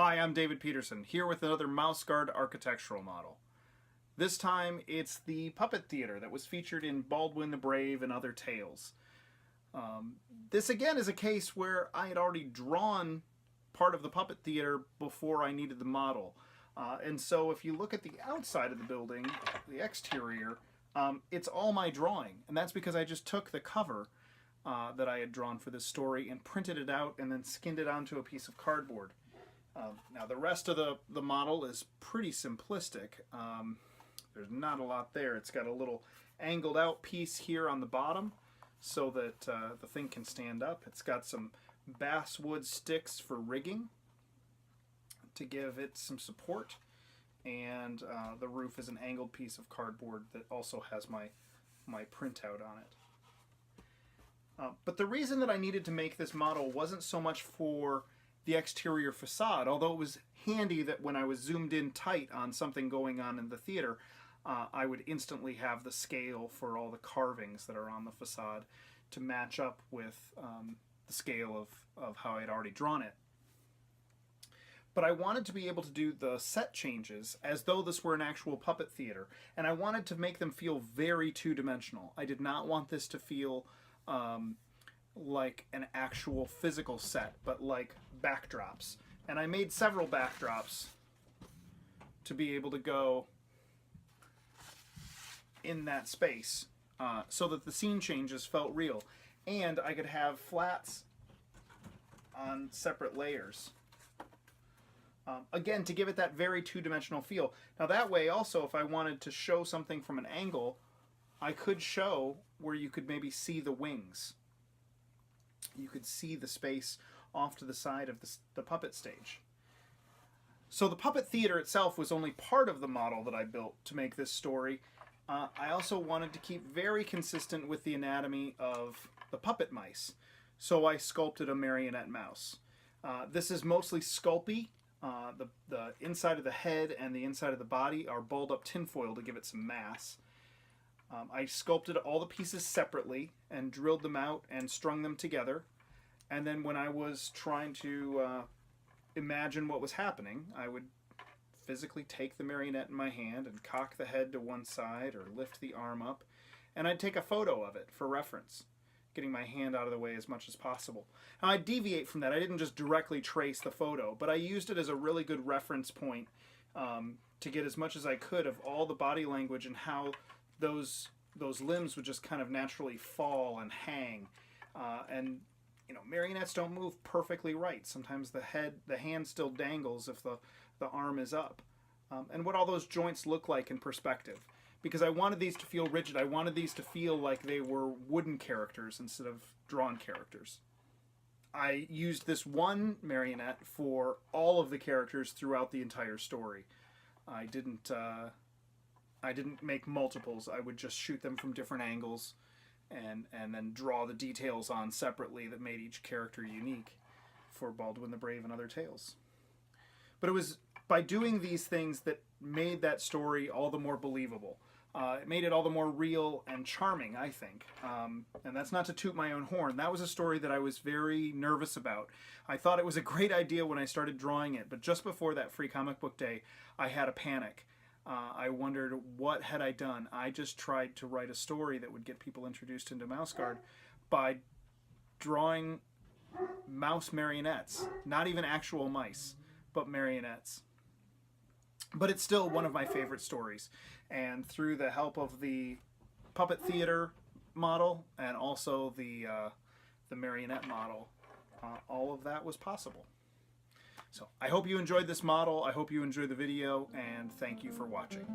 Hi, I'm David Petersen, here with another Mouse Guard architectural model. This time it's the Puppet Theater that was featured in Baldwin the Brave and other tales. This again is a case where I had already drawn part of the Puppet Theater before I needed the model. And so if you look at the outside of the building, the exterior, it's all my drawing. And that's because I just took the cover that I had drawn for this story and printed it out and then skinned it onto a piece of cardboard. Now the rest of the model is pretty simplistic. There's not a lot there. It's got a little angled out piece here on the bottom so that the thing can stand up. It's got some basswood sticks for rigging to give it some support, and the roof is an angled piece of cardboard that also has my printout on it. But the reason that I needed to make this model wasn't so much for the exterior facade, although it was handy that when I was zoomed in tight on something going on in the theater, I would instantly have the scale for all the carvings that are on the facade to match up with the scale of how I had already drawn it. But I wanted to be able to do the set changes as though this were an actual puppet theater, and I wanted to make them feel very two-dimensional. I did not want this to feel like an actual physical set, but like backdrops. And I made several backdrops to be able to go in that space so that the scene changes felt real. And I could have flats on separate layers. Again, to give it that very two-dimensional feel. Now that way also, if I wanted to show something from an angle, I could show where you could maybe see the wings. You could see the space off to the side of the puppet stage. So the puppet theater itself was only part of the model that I built to make this story. I also wanted to keep very consistent with the anatomy of the puppet mice. So I sculpted a marionette mouse. This is mostly Sculpey. The inside of the head and the inside of the body are balled up tinfoil to give it some mass. I sculpted all the pieces separately and drilled them out and strung them together. And then when I was trying to imagine what was happening, I would physically take the marionette in my hand and cock the head to one side or lift the arm up, and I'd take a photo of it for reference, getting my hand out of the way as much as possible. Now I'd deviate from that. I didn't just directly trace the photo, but I used it as a really good reference point to get as much as I could of all the body language and how those limbs would just kind of naturally fall and hang. And you know, marionettes don't move perfectly right. Sometimes the hand still dangles if the arm is up. And what all those joints look like in perspective. Because I wanted these to feel rigid. I wanted these to feel like they were wooden characters instead of drawn characters. I used this one marionette for all of the characters throughout the entire story. I didn't make multiples. I would just shoot them from different angles and then draw the details on separately that made each character unique for Baldwin the Brave and other tales. But it was by doing these things that made that story all the more believable. It made it all the more real and charming, I think. And that's not to toot my own horn. That was a story that I was very nervous about. I thought it was a great idea when I started drawing it, but just before that Free Comic Book Day, I had a panic. I wondered, what had I done? I just tried to write a story that would get people introduced into Mouse Guard by drawing mouse marionettes. Not even actual mice, but marionettes. But it's still one of my favorite stories. And through the help of the Puppet Theater model and also the marionette model, all of that was possible. So I hope you enjoyed this model. I hope you enjoyed the video, and thank you for watching.